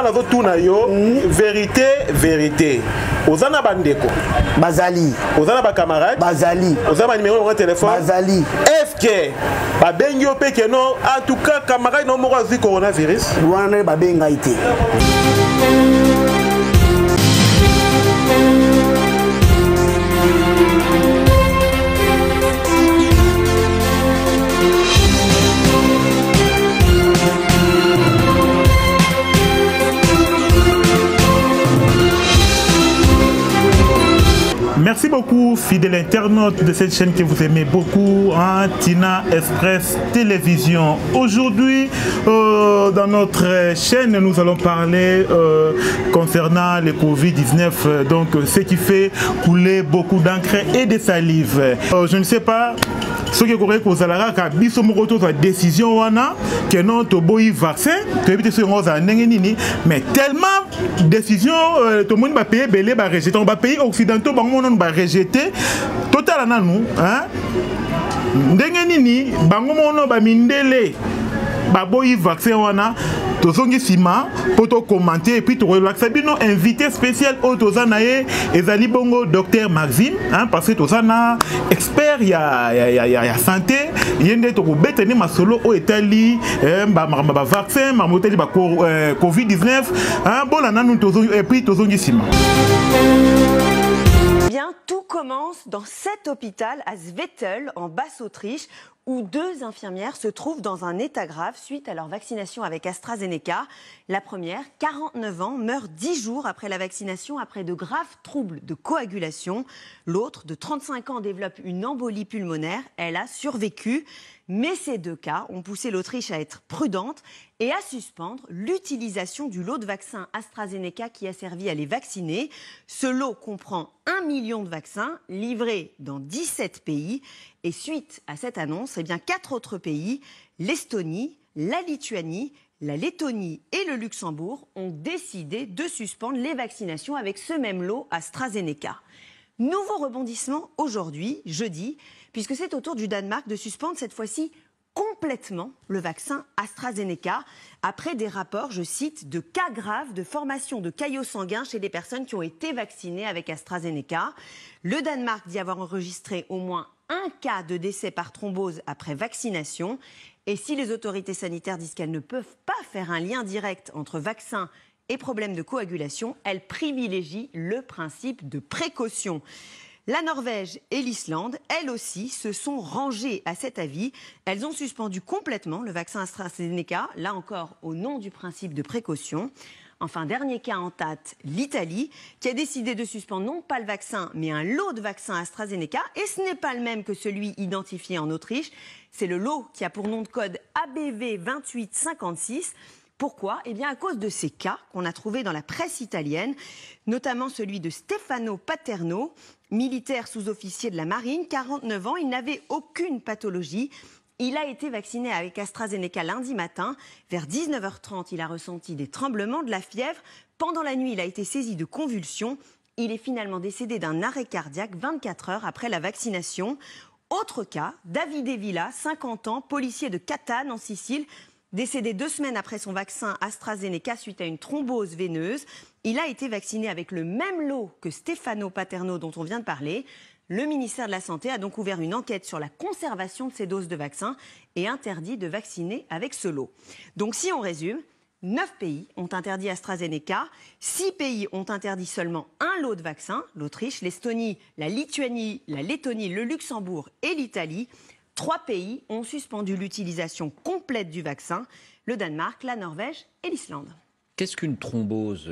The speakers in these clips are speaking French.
nga nazo tuna yo vérité ozana bandeko bazali ozana ba camarade bazali ozana numéro de téléphone bazali FK ba bengi yo pe que non en tout cas camarade no moko azi coronavirus wana ba benga ité. Merci beaucoup, fidèles internautes de cette chaîne que vous aimez beaucoup, hein, Tina Express Télévision. Aujourd'hui, dans notre chaîne, nous allons parler concernant le Covid-19, donc ce qui fait couler beaucoup d'encre et de salive. Je ne sais pas. Ce qui est correct pour Zalara, car biso mokoto sa décision wana que non to boy vaccin, to éviter ce rosa nengeni, mais tellement décision tout le monde va payer belé va rejeter, on va payer occidentaux ba on va rejeter total na nous, hein? Nengeni bango mono ba mindele ba boy vaccin wana tozongi sima poto commenter et puis to relaxer bino invité spécial au tozanaye ezali bongo docteur Maxime, hein, parce que tozana expert ya santé yende to ko betene masolo o etali ba vaccin ma moteli ba Covid-19, hein, bon là nous tozongi et puis tozongi sima. Bien, tout commence dans cet hôpital à Zwettl, en Basse-Autriche, où 2 infirmières se trouvent dans un état grave suite à leur vaccination avec AstraZeneca. La première, 49 ans, meurt 10 jours après la vaccination après de graves troubles de coagulation. L'autre, de 35 ans, développe une embolie pulmonaire. Elle a survécu. Mais ces 2 cas ont poussé l'Autriche à être prudente et à suspendre l'utilisation du lot de vaccins AstraZeneca qui a servi à les vacciner. Ce lot comprend 1 million de vaccins livrés dans 17 pays. Et suite à cette annonce, eh bien 4 autres pays, l'Estonie, la Lituanie, la Lettonie et le Luxembourg, ont décidé de suspendre les vaccinations avec ce même lot AstraZeneca. Nouveau rebondissement aujourd'hui, jeudi, puisque c'est au tour du Danemark de suspendre cette fois-ci complètement le vaccin AstraZeneca après des rapports, je cite, de cas graves de formation de caillots sanguins chez des personnes qui ont été vaccinées avec AstraZeneca. Le Danemark dit avoir enregistré au moins 1 cas de décès par thrombose après vaccination. Et si les autorités sanitaires disent qu'elles ne peuvent pas faire un lien direct entre vaccin et problèmes de coagulation, elles privilégient le principe de précaution. La Norvège et l'Islande, elles aussi, se sont rangées à cet avis. Elles ont suspendu complètement le vaccin AstraZeneca, là encore au nom du principe de précaution. Enfin, dernier cas en tête, l'Italie, qui a décidé de suspendre non pas le vaccin, mais un lot de vaccins AstraZeneca. Et ce n'est pas le même que celui identifié en Autriche. C'est le lot qui a pour nom de code ABV 2856. Pourquoi? Eh bien, à cause de ces cas qu'on a trouvés dans la presse italienne, notamment celui de Stefano Paterno, militaire sous-officier de la marine, 49 ans, il n'avait aucune pathologie. Il a été vacciné avec AstraZeneca lundi matin. Vers 19h30, il a ressenti des tremblements, de la fièvre. Pendant la nuit, il a été saisi de convulsions. Il est finalement décédé d'un arrêt cardiaque 24 heures après la vaccination. Autre cas, Davide Villa, 50 ans, policier de Catane en Sicile, décédé 2 semaines après son vaccin AstraZeneca suite à une thrombose veineuse. Il a été vacciné avec le même lot que Stefano Paterno dont on vient de parler. Le ministère de la Santé a donc ouvert une enquête sur la conservation de ces doses de vaccins et interdit de vacciner avec ce lot. Donc si on résume, 9 pays ont interdit AstraZeneca, 6 pays ont interdit seulement un lot de vaccins, l'Autriche, l'Estonie, la Lituanie, la Lettonie, le Luxembourg et l'Italie. 3 pays ont suspendu l'utilisation complète du vaccin, le Danemark, la Norvège et l'Islande. Qu'est-ce qu'une thrombose,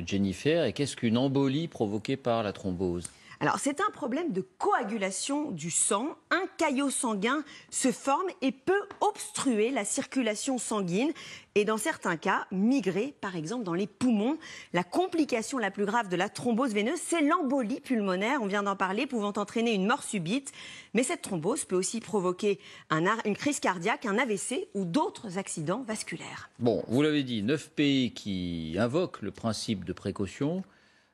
Jennifer, et qu'est-ce qu'une embolie provoquée par la thrombose ? Alors, c'est un problème de coagulation du sang. Un caillot sanguin se forme et peut obstruer la circulation sanguine et, dans certains cas, migrer, par exemple, dans les poumons. La complication la plus grave de la thrombose veineuse, c'est l'embolie pulmonaire. On vient d'en parler, pouvant entraîner une mort subite. Mais cette thrombose peut aussi provoquer une crise cardiaque, un AVC ou d'autres accidents vasculaires. Bon, vous l'avez dit, 9 pays qui invoquent le principe de précaution.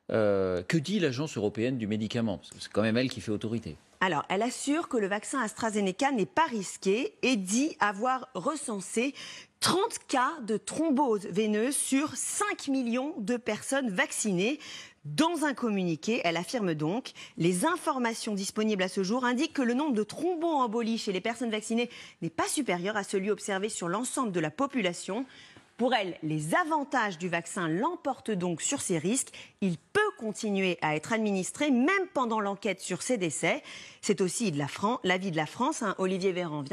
Que dit l'Agence européenne du médicament? C'est quand même elle qui fait autorité. Alors, elle assure que le vaccin AstraZeneca n'est pas risqué et dit avoir recensé 30 cas de thrombose veineuse sur 5 millions de personnes vaccinées. Dans un communiqué, elle affirme donc « Les informations disponibles à ce jour indiquent que le nombre de thromboembolies chez les personnes vaccinées n'est pas supérieur à celui observé sur l'ensemble de la population ». Pour elle, les avantages du vaccin l'emportent donc sur ces risques. Il peut continuer à être administré même pendant l'enquête sur ces décès. C'est aussi l'avis de la France, hein, Olivier Véran.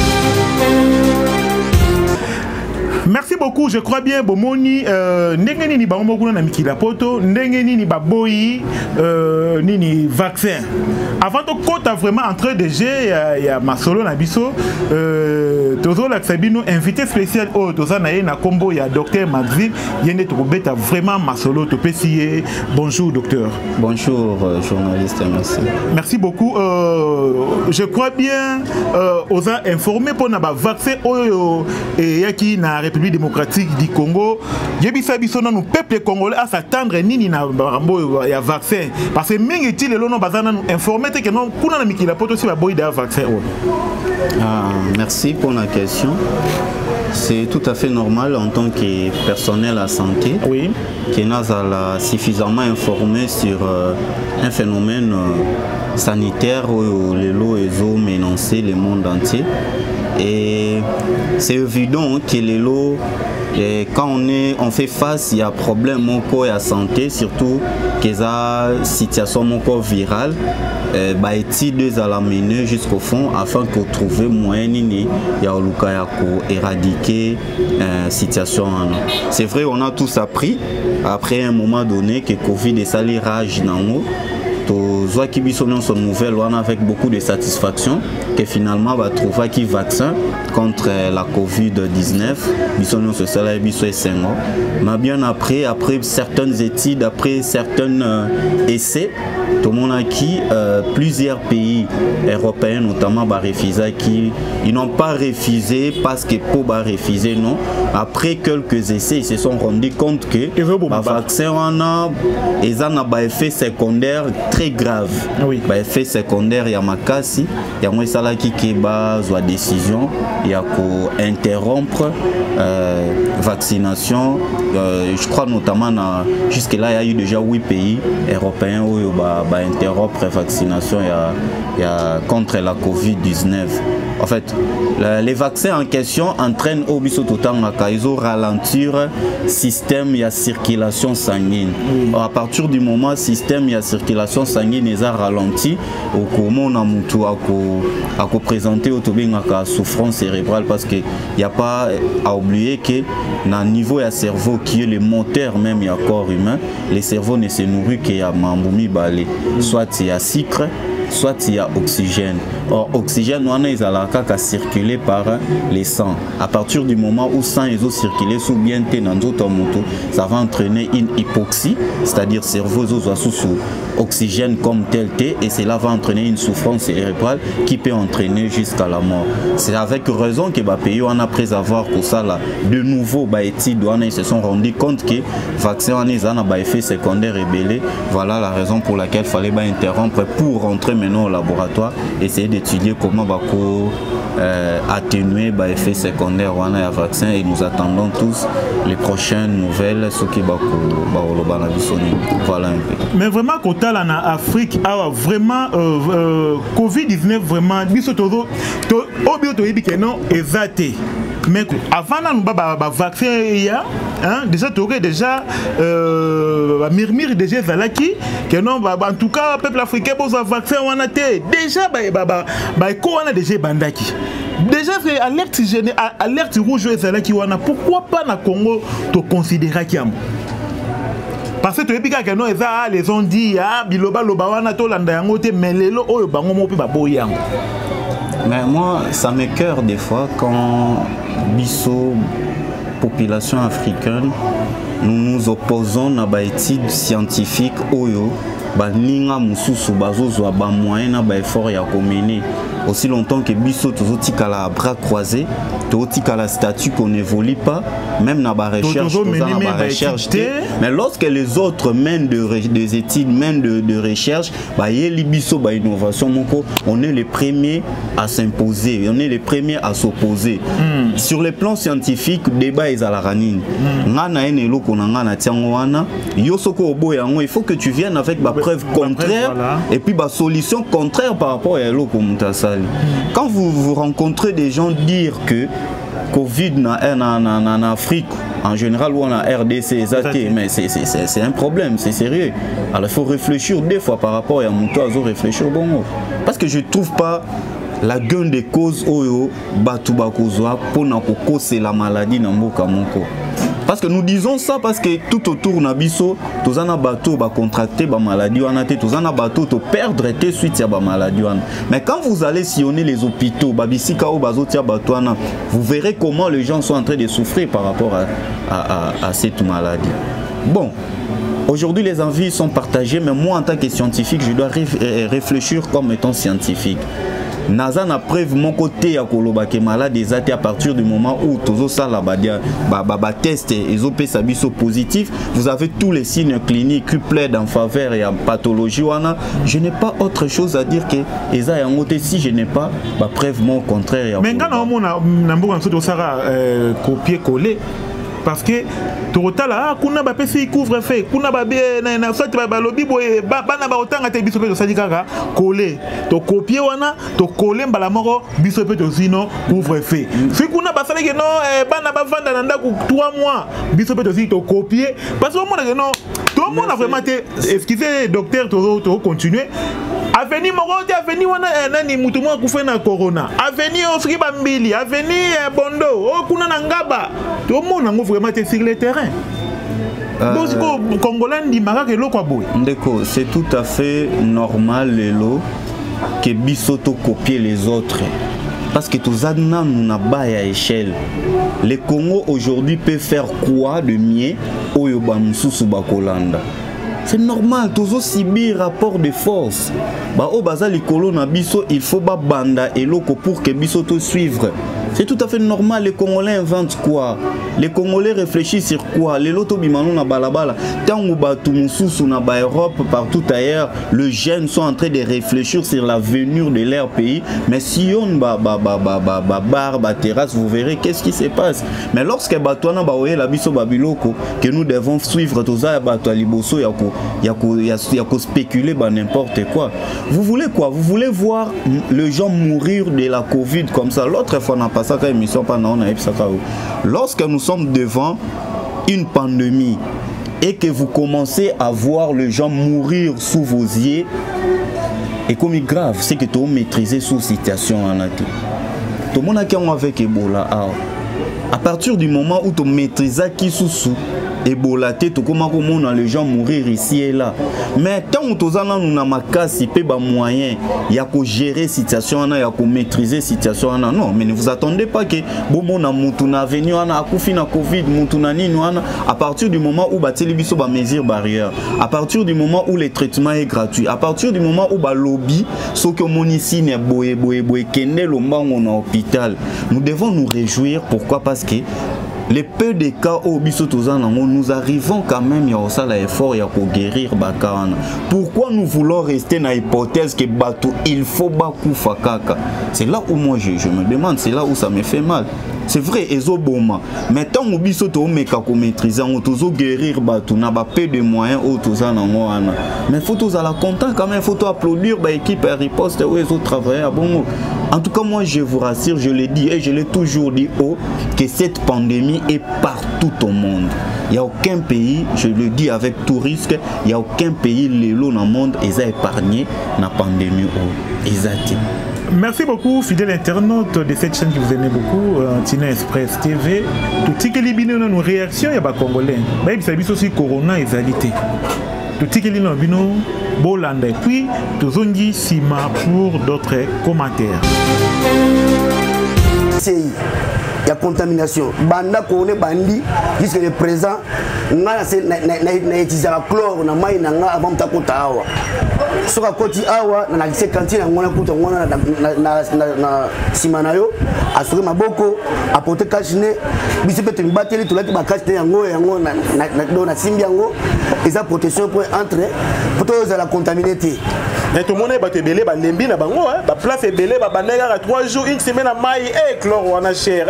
Merci beaucoup, je crois bien Bomoni ndenge nini ba ngokuna na mikila poto ndenge nini ba boyi nini vaccin avant de kota vraiment entrer DG il y a masolo na biso tozo la sabino invité spécial au toza na ye na combo ya docteur Maxime yende to beta vraiment masolo to pesier. Bonjour docteur. Bonjour journaliste, merci. Merci beaucoup. Je crois bien oza informé pour na ba vaccin oyo et yaki na République démocratique du Congo. Yebisa biso na nous peuple congolais à s'attendre nini na rambo ya vaccin parce que mingi ti lelo no bazana nous informer que non kuna na mikila poto si ba boy da vaccin. Merci pour la question. C'est tout à fait normal en tant que personnel à santé oui. Qui n'a suffisamment informé sur un phénomène sanitaire où les lots ont menacé le monde entier. Et c'est évident que les lots, quand on fait face, il y a un problème à la santé, surtout que la situation virale. Études à la mener jusqu'au fond afin de trouver moyen éradiquer la situation. C'est vrai, on a tous appris après un moment donné que Covid est sali rage dans son nouvelle avec beaucoup de satisfaction que finalement va trouver qui vaccin contre la Covid-19 mais bien après certaines études, après certains essais, tout le monde a qui plusieurs pays européens notamment refusé qui ils n'ont pas refusé parce que pour refuser non après quelques essais ils se sont rendus compte que le vaccin a un effet secondaire très grave. Oui. Effet secondaire il y a makasi il y a moins ça là qui soit décision il y a qu'à interrompre vaccination je crois notamment jusque là il y a eu déjà 8 pays européens où interrompre vaccination contre la Covid-19. En fait, les vaccins en question entraînent au biso tout temps ralentir système et circulation sanguine. À partir du moment système et circulation sanguine est ralenti, au comment on a mutu à présenter au souffrance cérébrale parce que il y a pas à oublier que dans le niveau du cerveau qui est le moteur même du corps humain, le cerveau ne se nourrit qu'il y a mamboumi balé, soit il y a sucre, soit il y a oxygène. Or, oxygène, on a qu'à circuler par les sangs. À partir du moment où le sang est circulé sous bien dans d'autres motos, ça va entraîner une hypoxie, c'est-à-dire cerveau sous oxygène comme tel et cela va entraîner une souffrance cérébrale qui peut entraîner jusqu'à la mort. C'est avec raison que pays après avoir pour ça là, de nouveau ils se sont rendus compte que le vaccin a un effet secondaire ébélé. Voilà la raison pour laquelle il fallait interrompre pour rentrer maintenant au laboratoire, essayer d'étudier comment atténuer l'effet secondaire ou un vaccin et nous attendons tous les prochaines nouvelles ce qui va voilà un peu. Mais vraiment quand on en Afrique vraiment Covid-19 vraiment mais avant nous vaccin déjà tu aurais déjà murmure déjà zalaki que non en tout cas peuple africain besoin vaccin on a déjà on a déjà bandaki déjà c'est alerte rouge zalaki wana pourquoi pas na Congo to considérer kiam parce que tu es que non les ont dit biloba loba wana to landa yango te mais lelo oyo bango mo pe baboyango. Mais moi ça me cœur des fois quand biso population africaine nous nous opposons à des études scientifiques oyo baninga mususu bazozwa ba moyen na ba effort ya komene aussi longtemps que biso tozotika la bras croisés, tozotika la statut qu'on n'évolue pas, même dans la recherche, mais lorsque les autres mènent des études, mènent de recherche, bah yeli biso ba innovation moko, on est les premiers à s'imposer, on est les premiers à s'opposer. Sur le plan scientifique, débat est à la ranine. Ngana enelo konanga na tiango wana, yosoko obo yango, il faut que tu viennes avec ma preuve contraire et puis ma solution contraire par rapport à l'eau comme Moutasali. Quand vous rencontrez des gens dire que Covid en Afrique, en général ou en RDC, mais c'est un problème, c'est sérieux. Alors il faut réfléchir deux fois par rapport à Moutasali, réfléchir bon. Parce que je ne trouve pas la gaine des causes oyo batu bakozwa pour na c'est la maladie na mboka moko. Parce que nous disons ça parce que tout autour na biso tozana bateau ba contracter ba maladie wana te tozana bateau to perdre te suite ya ba maladie wana. Mais quand vous allez sillonner les hôpitaux ba bisika o bazotia bateau wana, vous verrez comment les gens sont en train de souffrir par rapport à cette maladie. Bon, aujourd'hui les envies sont partagées, mais moi en tant que scientifique, je dois réfléchir comme étant scientifique. Naza na preuve mon côté à koloba ke malade des à partir du moment où tozo sala ba test et op sabiso positif, vous avez tous les signes cliniques qui plaident en faveur et en pathologie wana. Je n'ai pas autre chose à dire que eza yangote si je n'ai pas ba preuve mon contraire. Mais quand on a nambo en so sara copier coller parce que totala kuna ba pesi couvre-feu kuna ba na soit ba lobby boye bana ba otanga te biso pe to sadikaka coller to copier wana to coller mbala moko biso pe to sino couvre-feu si kuna ba sala que non bana ba vanda na ndaku 3 mois biso pe to si to copier parce que mona que non tout le monde a vraiment été excusez docteur to continuer avenir morote avenir wana nani mutu mwa kufa na corona avenir osiki bambili avenir bondo o kuna na ngaba tout le monde ngo vraiment été sur le terrain. Congolais dit maraka lo kwa boy. Ndeko, c'est tout à fait normal lelo que bisoto copier les autres. Parce que tous adna nous na ba à échelle. Le Congo aujourd'hui peut faire quoi de mieux au yoba mususu bakolanda. C'est normal, tous aussi bien rapport de force. Bah au bazali kolo na biso, il faut ba banda et loko pour que biso te suivre. C'est tout à fait normal. Les Congolais inventent quoi? Les Congolais réfléchissent sur quoi? Les loto bimano na balabala. Tant ou batu mususu na ba Europe partout ailleurs, les jeunes sont en train de réfléchir sur l'avenir de leur pays. Mais si on bar terrasse, vous verrez qu'est-ce qui se passe. Mais lorsque batuana ba oye la biso babiloko que nous devons suivre tous ça batu liboso yako spéculer ba n'importe quoi. Vous voulez quoi? Vous voulez voir les gens mourir de la Covid comme ça? L'autre fois on a passé émission pendant lorsque nous sommes devant une pandémie et que vous commencez à voir les gens mourir sous vos yeux, et comme il est grave, c'est que tu as maîtrisé sous situation en atout. Tout le monde a qui avec Ebola. À partir du moment où tu maîtrises qui sous Ebola, tu comment les gens mourir ici et là. Mais tant que tu as un moyen, il y a que gérer la situation, il y a que maîtriser la situation. Non, mais ne vous attendez pas que à partir du moment où les mesures barrières, à partir du moment où le traitement est gratuit, à partir du moment où le lobby, ce que mon ici n'est hôpital, nous devons nous réjouir. Pourquoi? Parce que les peu de cas au nous arrivons quand même à l'effort pour guérir Bakana. Pourquoi nous voulons rester dans l'hypothèse que Batou il faut Bakou Fakaka? C'est là où moi je me demande, c'est là où ça me fait mal. C'est vrai, Ezoboma. Mais tant que nous avons maîtrisé, nous avons guérir Batou, nous avons peu de moyens. Mais il faut tous à la content quand même, il faut applaudir l'équipe et riposte où ils ont travaillé. En tout cas, moi je vous rassure, je l'ai dit et je l'ai toujours dit haut, que cette pandémie est partout au monde. Il n'y a aucun pays, je le dis avec tout risque, il n'y a aucun pays dans le monde qui a épargné la pandémie. Merci beaucoup, fidèles internautes de cette chaîne que vous aimez beaucoup, Tina Express TV. Tout ce qui est nos réactions, il y a des Congolais. Il y a aussi Corona et Zalité. Tout ce qui est nos Bolanda. Et puis, tout ce qui est Sima pour d'autres commentaires. ya contamination banda ko ne bandi jusqu'à le présent nga na utiliser la chlore na mai na nga avant takota awa soka koti awa na na cantine ngona kuta ngona na simana yo asuri maboko apote kashine bisi pete mbateli tulaki ba kashine yango na simbi yango eza protection pour entre pour la contaminité. Mais tout le monde est belé, ba lembi na bango, ba place est belé, ba banega 3 jours, une semaine à maille, chlore on a cher.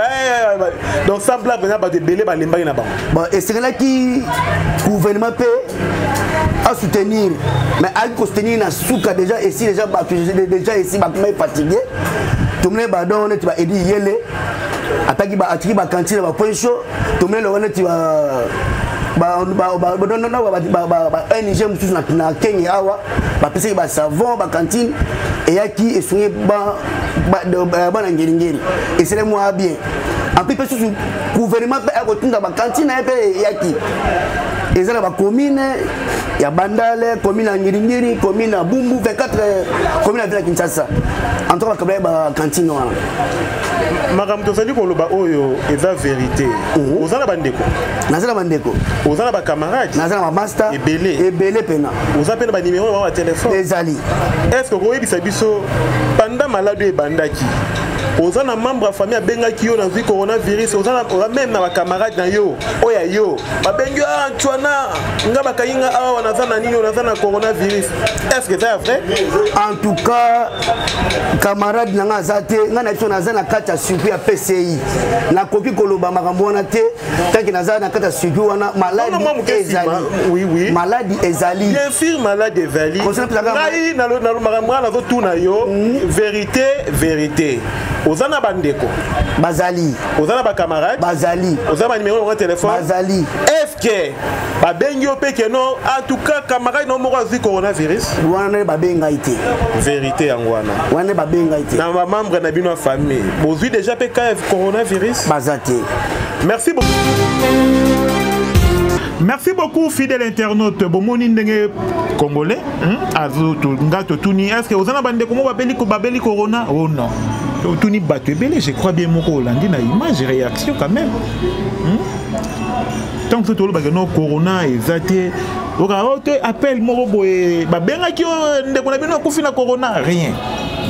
Donc ça place venir ba belé ba lemba na bango. Bon, et c'est là qui gouvernement peut à soutenir, mais à soutenir na souka déjà ici déjà ici ba fatigué. Tout le monde ba donner tu vas aider yele. Ataki ba atiki ba cantine ba point chaud, tout le monde le tu vas ONG mususu na Kenya awa bapesi ba savon ba cantine et yaki esonye ba na ngeri et c'est moi bien en plus parce que gouvernement a kotinda ba cantine et yaki ezala ba commune ya Bandale commune ya Ngiringiri commune ya Bumbu 24 commune ya Kinshasa en tout cas ba cantine wana Madame Tosali koloba oyo eza vérité. Ozana bandeko. Nazala bandeko. Ozana ba camarades. Nazala ba master. Ebele pena. Oza pena ba numéro ba téléphone. Ezali. Est-ce que vous avez biso pendant malade e bandaki? Ozana membre de famille bengaki yo na vi coronavirus, ozana même na ba camarades na yo. Oya yo. Ba bengi Antoine nga ba kayinga awa nazana nini nazana coronavirus. Est-ce que c'est vrai? En tout cas, camarade nanga zate nga na nazana kata suku ya PCI. Na koki koloba makambo wana te tant que nazana kata suku wana maladie ezali. Oui oui. Maladie ezali. Bien sûr maladie ezali. Ngai na makambo wana zo tuna yo. Vérité. Ozana bandeko. Bazali. Ozana ba camarade. Bazali. Ozana numéro de téléphone. Bazali. Est-ce que ba bengi opeke non en tout cas camarade no moko azi coronavirus? Wana ba benga ite. Vérité yangwana. Wana ba benga ite. Na ba membre na bino famille. Bozui déjà PK coronavirus? Bazate. Merci beaucoup. Merci beaucoup, fidèle internaute. Bomoni ndenge congolais. Azoto ngato tuni. Est-ce que vous en avez comment babeli corona? Oh non. Tuni bato belé, je crois bien mon Hollandi na image réaction quand même. Tant que tout le bagano corona exacté. Appelle mon boy. Babenga ki ndeko na bino kufina corona rien.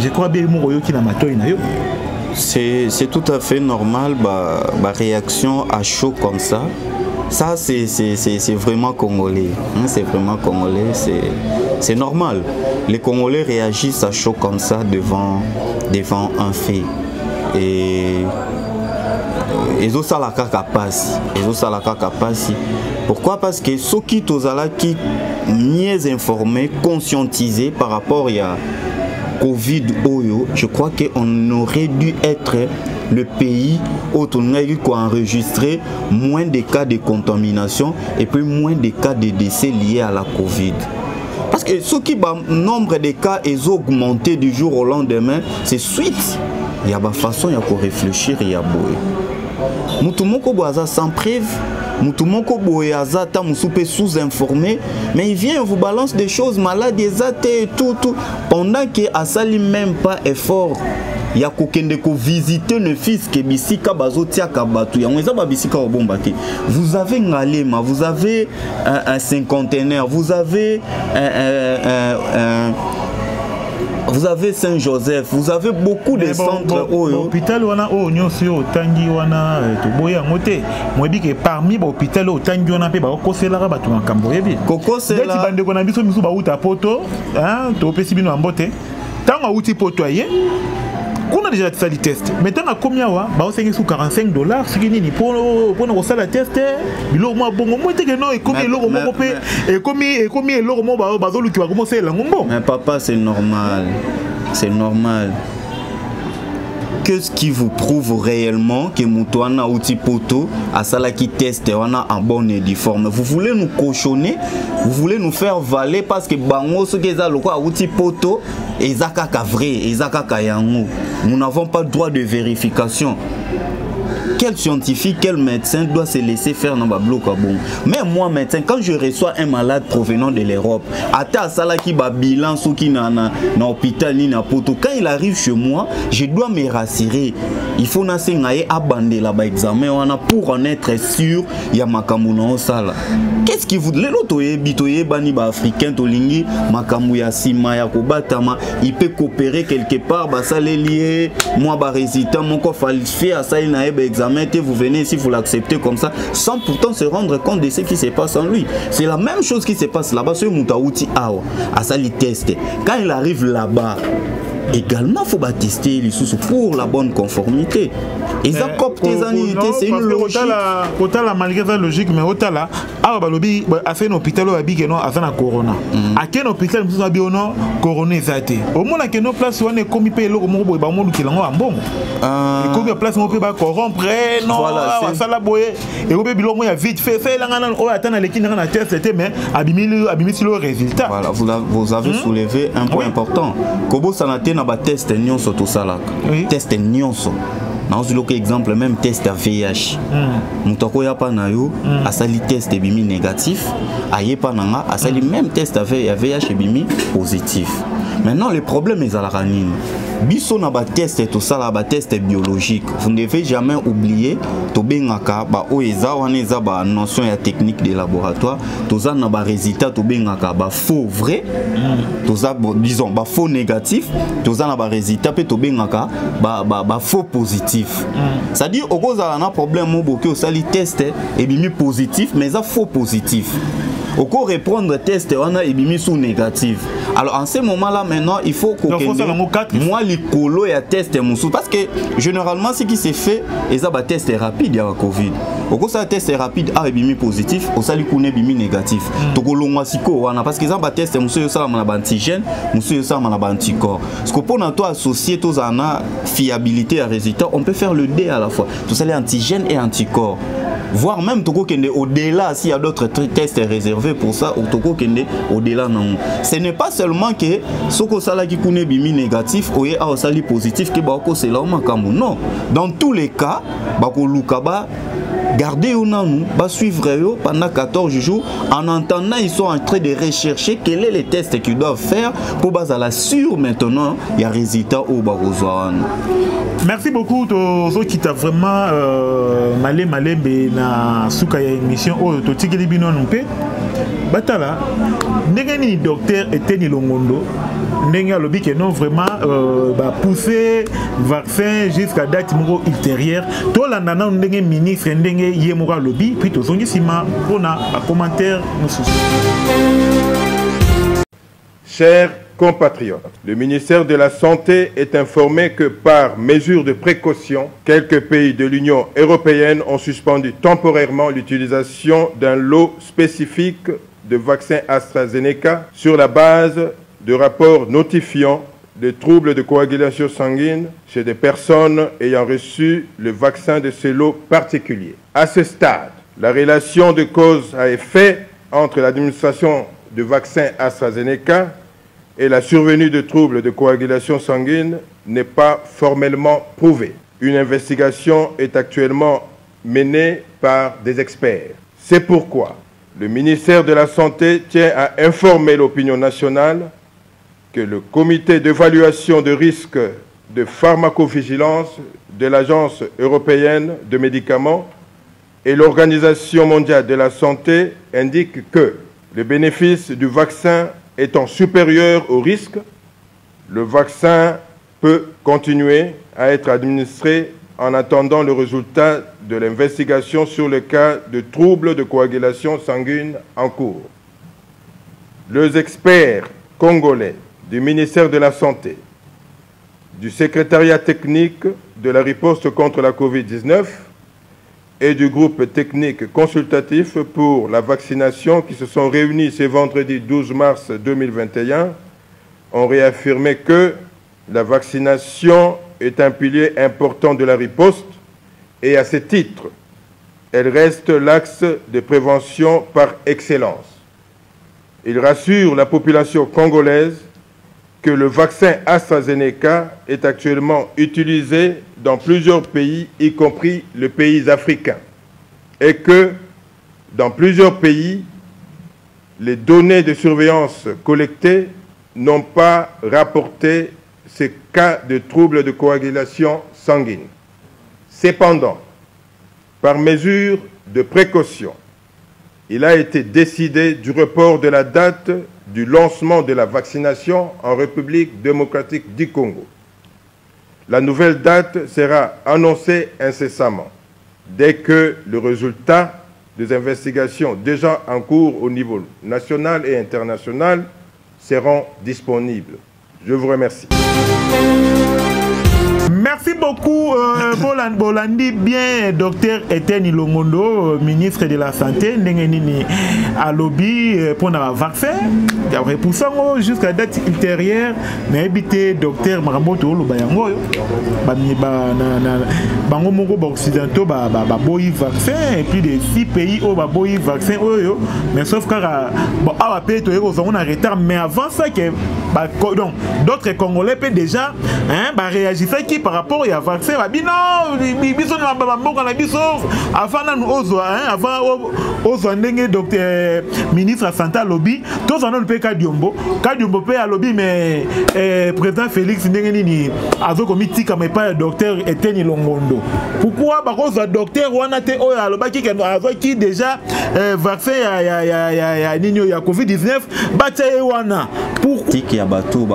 Je crois bien mon royo ki na matoi na yo. C'est tout à fait normal ba réaction à chaud comme ça. Ça, c'est vraiment congolais. C'est vraiment congolais. C'est normal. Les Congolais réagissent à chaud comme ça devant un fait. Et ils ont ça la capace. Pourquoi? Parce que ceux qui sont mieux informés, conscientisés par rapport à Covid Oyo, je crois qu'on aurait dû être le pays où on a enregistré moins de cas de contamination et puis moins de cas de décès liés à la Covid. Parce que ce qui nombre de cas est augmenté du jour au lendemain, c'est suite. Il y a une façon de réfléchir, il y a beau. Moutoumoko boaza sans preuve, Moutoumoko boaza ta moussoupé sous-informé, mais il vient vous balance des choses malades, et tout. Pendant qu'il a même pas effort. Il y a quelqu'un qui visiter le fils qui bisika bazotia kabatu ya mweza ba bisika obombate. Vous avez Ngalema, vous avez un cinquantenaire, vous avez vous avez Saint-Joseph, vous avez beaucoup de centres. L'hôpital wana o nyosi o tangi wana to boya ngote. Mwebi ke parmi l'hôpital o tangi wana pe ba okosela ba to makambo yebi. Kokosela. Deti bande ko na biso misu ba uta poto, hein, to pesi bino ambote. Tanga uti poto aye. On a déjà fait le test. Maintenant, combien wa? Bah, c'est sous $45. Ce qui n'est pour nous faire le test. Il au moins bon, moi t'es que non et combien l'euro mon père et combien l'euro mon bazolo qui va commencer la ngombo. Mais papa, c'est normal. C'est normal. Qu'est-ce qui vous prouve réellement que Moutouana outil poto à cela qui teste on a en bonne et due forme? Vous voulez nous cochonner, vous voulez nous faire valer parce que bango ce que ça le quoi outil poto et zakaka vrai et zakaka yango. Nous n'avons pas le droit de vérification. quel scientifique, quel médecin doit se laisser faire dans le bloc à bon. Mais moi, médecin, quand je reçois un malade provenant de l'Europe, à ça qui va bilan, ceux qui n'ont hôpital ni na poto, quand il arrive chez moi, je dois me rassurer. Il faut n'assez abandonner là-bas examen pour en être sûr. Il y a makamuna au sala. Qu'est-ce qui vous le lotoye bitoye bani ba africain tolingi makamu ya sima ya kobatama, il peut coopérer quelque part, bah ça les lié, moi bah résultat mon corps falsifié à ça il n'a pas examen, vous venez ici vous l'acceptez comme ça sans pourtant se rendre compte de ce qui se passe en lui. C'est la même chose qui se passe là-bas sur Moutaouti Awa à ça il teste. Quand il arrive là-bas également, il faut tester les sous pour la bonne conformité. Et ça, c'est une logique. Malgré la logique, mais autant là, à faire un hôpital à la corona. À quel hôpital nous avons corona zate. Au moins, à nos places, on est comme il paye le mot, il va monter qui l'en a bon. Et comme il y a place, on peut pas corrompre, non, ça la boye. Et au début, il y a vite fait, on attend les qui n'ont pas testé, mais abîmer le résultat. Voilà, vous avez soulevé un point important. Kobo Sanate n'a pas testé nyonso tout ça là. Test nyonso. Dans un exemple, même test à VIH. Moutako ya pa na yo, asali test bimi négatif, aye pa nanga, asali même test à VIH bimi positif. Maintenant, le problème est à la ranine. Biso na ba test tout ça là, ba test biologique. Vous ne devez jamais oublier to bengaka ba oeza waneza ba notion ya technique de laboratoire, to za na ba résultat to bengaka ba faux vrai, to za disons ba faux négatif, to za na ba résultat pe to bengaka ba faux positif. C'est-à-dire au cause na problème mo boké au sali test et bimi positif mais ça faux positif. Au cours répondre test on a bimi sous négatif. Alors en ce moment-là maintenant, il faut que moi les colo et test parce que généralement ce qui s'est fait ils ont test rapide à Covid. Au cours ça test rapide a bimi positif, au sali kune bimi négatif. To kolongwa siko wana parce que ils ont test monsieur ça na antigène, monsieur ça na anticorps. Ce que pour toi associer tous en fiabilité à résultat, on peut faire le D à la fois. Tout ça les antigènes et anticorps. Voire même Toko Kende au-delà, s'il y a d'autres tests réservés pour ça, ou Toko Kende au-delà non. Ce n'est pas seulement que Soko Sala qui connaît bimi négatif, ou a Sali positif, qui Bako c'est là non. Dans tous les cas, Bako Lukaba, gardez au nanou, va suivre pendant 14 jours. En entendant, ils sont en train de rechercher quels sont les tests qu'ils doivent faire pour baser la sûre maintenant, il y a résultat au Barozouan. Merci beaucoup aux autres qui t'a vraiment malé na souka ya émission oh to tikeli bino nompe batala ndenge ni docteur Eteni Longondo ndenge alobi que non vraiment ba pousser vaccin jusqu'à date moko ultérieure to landa na ndenge ministre ndenge yemoka lobby puis to zongi sima pona a commentaire mususu. Chers compatriotes, le ministère de la Santé est informé que par mesure de précaution, quelques pays de l'Union européenne ont suspendu temporairement l'utilisation d'un lot spécifique de vaccins AstraZeneca sur la base de rapports notifiant des troubles de coagulation sanguine chez des personnes ayant reçu le vaccin de ce lot particulier. À ce stade, la relation de cause à effet entre l'administration du vaccin AstraZeneca et la survenue de troubles de coagulation sanguine n'est pas formellement prouvée. Une investigation est actuellement menée par des experts. C'est pourquoi le ministère de la Santé tient à informer l'opinion nationale que le comité d'évaluation de risque de pharmacovigilance de l'Agence européenne de médicaments et l'Organisation mondiale de la santé indiquent que le bénéfice du vaccin étant supérieur au risque, le vaccin peut continuer à être administré en attendant le résultat de l'investigation sur le cas de troubles de coagulation sanguine en cours. Les experts congolais du ministère de la Santé, du secrétariat technique de la riposte contre la COVID-19 et du groupe technique consultatif pour la vaccination qui se sont réunis ce vendredi 12 mars 2021 ont réaffirmé que la vaccination est un pilier important de la riposte et à ce titre, elle reste l'axe de prévention par excellence. Ils rassurent la population congolaise que le vaccin AstraZeneca est actuellement utilisé dans plusieurs pays, y compris les pays africains, et que dans plusieurs pays, les données de surveillance collectées n'ont pas rapporté ces cas de troubles de coagulation sanguine. Cependant, par mesure de précaution, il a été décidé du report de la date du lancement de la vaccination en République démocratique du Congo. La nouvelle date sera annoncée incessamment dès que le résultat des investigations déjà en cours au niveau national et international seront disponibles. Je vous remercie. Merci beaucoup, Bolandi. Bien, docteur Etienne Longondo, ministre de la Santé, Nengenini à lobby pour le vaccin. Pour ça, jusqu'à date ultérieure, mais habité docteur Maramoto, le Bayango, Bango occidentaux, Baboy vaccin, et puis des 6 pays où Baboy vaccin, mais sauf qu'à la paix, on a retard, mais avant ça, d'autres Congolais peuvent déjà réagir par rapport à vaccin. Avant docteur ministre de la Santé lobby, tous en ont fait Kadiombo peut à lobby, mais président Félix Ndengeni a commis comme pas docteur Etienne Longondo. Pourquoi parce que docteur Wanate qui déjà vaccin ya Covid-19 pourquoi il y a bateau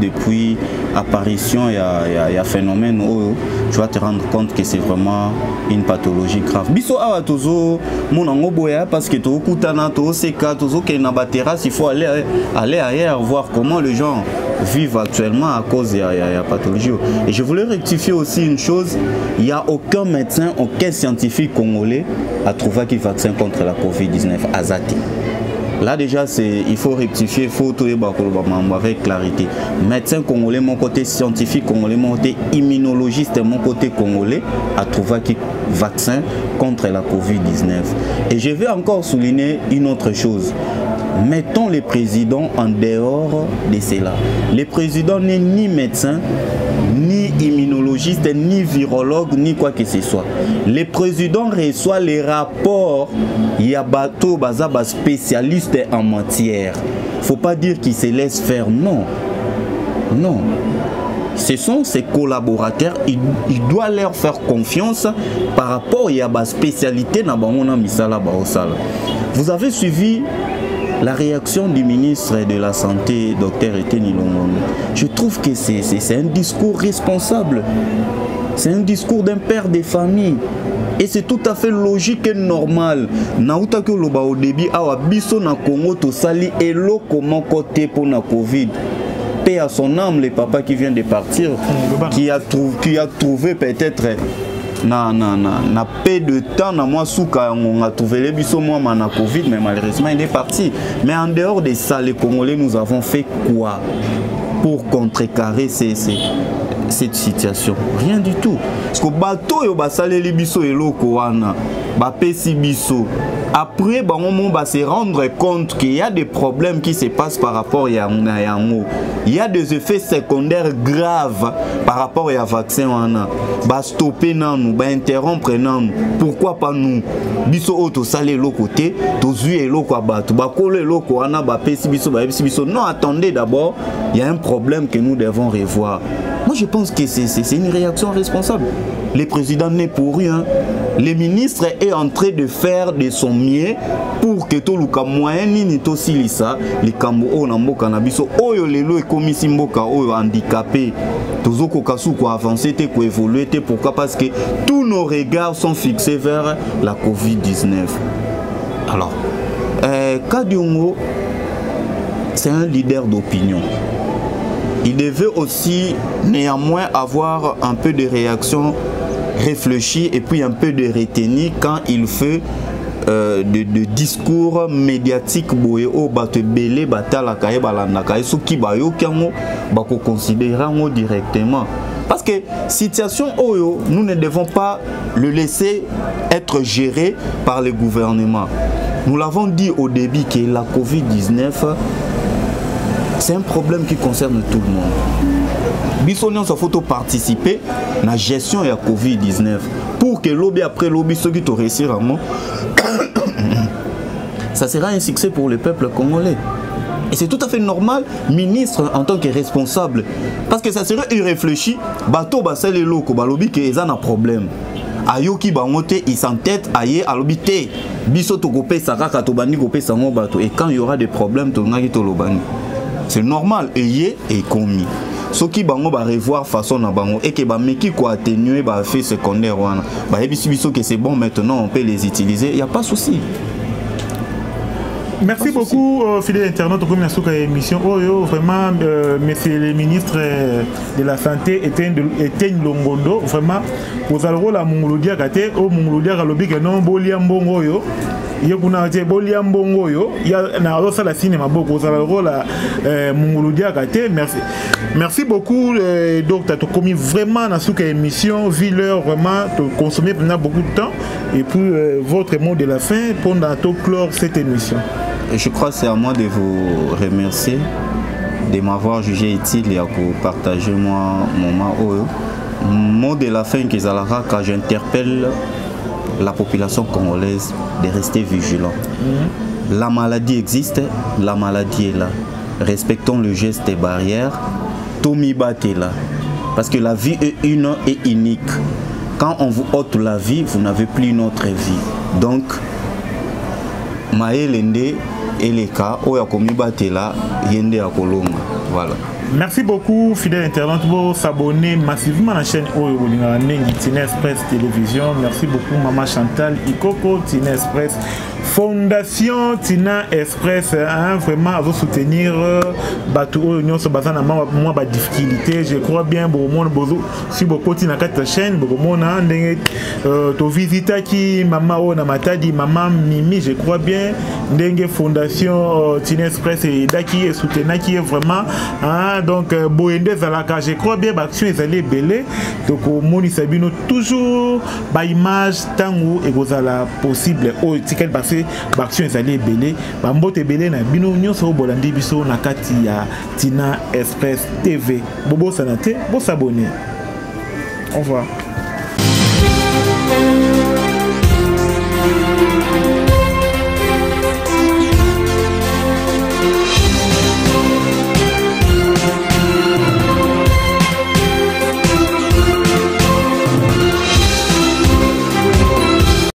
depuis apparition il y a phénomène où tu vas te rendre compte que c'est vraiment une pathologie grave. Biso awa tozo monango boya parce que to kutana to seka tozo ke na terrasse, il faut aller ailleurs voir comment les gens vivent actuellement à cause de la pathologie. Et je voulais rectifier aussi une chose, il n'y a aucun médecin, aucun scientifique congolais a trouvé qu'il vaccin contre la Covid-19 Azati. Là déjà, il faut rectifier, il faut tout avec clarité. Médecin congolais, mon côté scientifique congolais, mon côté immunologiste, mon côté congolais, a trouvé qu'il vaccin contre la Covid-19. Et je vais encore souligner une autre chose. Mettons les présidents en dehors de cela. Les présidents n'est ni médecin, ni immunologiste, ni virologue, ni quoi que ce soit. Les présidents reçoivent les rapports. Il y a bateau bazaba spécialiste en matière. Faut pas dire qu'ils se laissent faire, non. Non. Ce sont ses collaborateurs, il doit leur faire confiance par rapport à la spécialité na bamona misala baosala. Vous avez suivi la réaction du ministre de la Santé, Dr Etienne Longondo. Je trouve que c'est un discours responsable. C'est un discours d'un père de famille. Et c'est tout à fait logique et normal. Naouta que loba au début, awa biso na Congo to sali elo comment côté pour la Covid. Paix à son âme, les papas qui vient de partir, qui a trouvé peut-être na paix de temps, na moi souka on a trouvé les biso moi na Covid, mais malheureusement il est parti. Mais en dehors de ça, les Congolais, nous avons fait quoi pour contrecarrer cette situation? Rien du tout. Parce que bateau yo basale les biso eloko wana ba pesi biso. Après on va se rendre compte qu'il y a des problèmes qui se passent par rapport à yango. Il y a des effets secondaires graves par rapport à vaccin wana. Ba stopper nanu, ba interrompre nanu. Pourquoi pas nous? Biso auto salé l'autre côté, tozu eloko abatu, ba kole eloko wana ba pesi biso ba pesi biso. Non, attendez d'abord, il y a un problème que nous devons revoir. Moi je pense que c'est une réaction responsable. Le président n'est pour rien. Le ministre est en train de faire de son mieux pour que tout le moyen ni to silisa les kambo o na mboka na biso oyo lelo ekomisi mboka oyo handicapé tozoko kasu ko avancer te ko évoluer te. Pourquoi? Parce que tous nos regards sont fixés vers la Covid-19. Alors Kadiongo, c'est un leader d'opinion. Il devait aussi néanmoins avoir un peu de réaction réfléchie et puis un peu de retenue quand il fait de discours médiatiques boye o bato belé batala kaye balanda kaye soki bayo kiango bako considérango directement. Parce que situation oyo, nous ne devons pas le laisser être géré par le gouvernement. Nous l'avons dit au début que la Covid-19 C'est un problème qui concerne tout le monde. Bissonion, il faut participer à la gestion de la Covid-19 pour que lobby après lobby, ceux qui ont réussi vraiment, ça sera un succès pour le peuple congolais. Et c'est tout à fait normal, ministre en tant que responsable, parce que ça serait irréfléchi, bateau basel et loko, balobi que ils ont un problème. Ayoki bangote, ils s'entêtent aye alobité, biso togope saraka tobani gope sango bateau. Et quand il y aura des problèmes, tolongaki tolobani. C'est normal, ayé et commis. Ce qui bango va revoir façon na bango et que ba meki ko atténuer ba fait secondaire wana. Ba ebisu biso que c'est bon maintenant on peut les utiliser, il y a pas de souci. Merci beaucoup, fidèles internautes, pour cette émission. Oh, vraiment, monsieur le ministre de la Santé, Etienne Longondo, vraiment, vous avez le rôle à Mongolodia, au Mongolodia, à l'objet que non, Boliambongo, il y a Boliambongo, il y a la cinéma, vous avez le rôle à Mongolodia, merci. Merci beaucoup, docteur, tu as commis vraiment dans cette émission, vu l'heure, vraiment, tu as consommé pendant beaucoup de temps, et puis votre mot de la fin, pendant tout clore cette émission. Je crois que c'est à moi de vous remercier de m'avoir jugé utile et à vous partager moi mon mot de la fin qu'ils allaient quand j'interpelle la population congolaise de rester vigilant. La maladie existe, la maladie est là. Respectons le geste et barrières. Tomi Bat est là. Parce que la vie est une et unique. Quand on vous ôte la vie, vous n'avez plus une autre vie. Donc, Maëlende et les cas, Oya Komi Batela, Yende Akolonga. Voilà. Merci beaucoup, fidèles internautes, pour s'abonner massivement à la chaîne Tina Express Télévision. Merci beaucoup, Maman Chantal Ikoko, Tina Express Fondation Tina Express, hein, vraiment à vous soutenir. Bateau Union se basant à moi difficulté. Je crois bien, si beaucoup Tina quatre chaîne, beaucoup to visiter qui Maman na Matadi, Maman Mimi, je crois bien, Dengue Fondation Tina Express et Daki et soutenir qui est vraiment, hein, donc Boende Zalaka, je crois bien, l'action est allée belé. Donc Moni Sabino toujours par image tango et gozala possible au ticket passé. L'action est allée belé. Bambote belé na bino nyo so bolandi biso na kati ya Tina Express TV. Bobo sanate, bo s'abonner. Au revoir.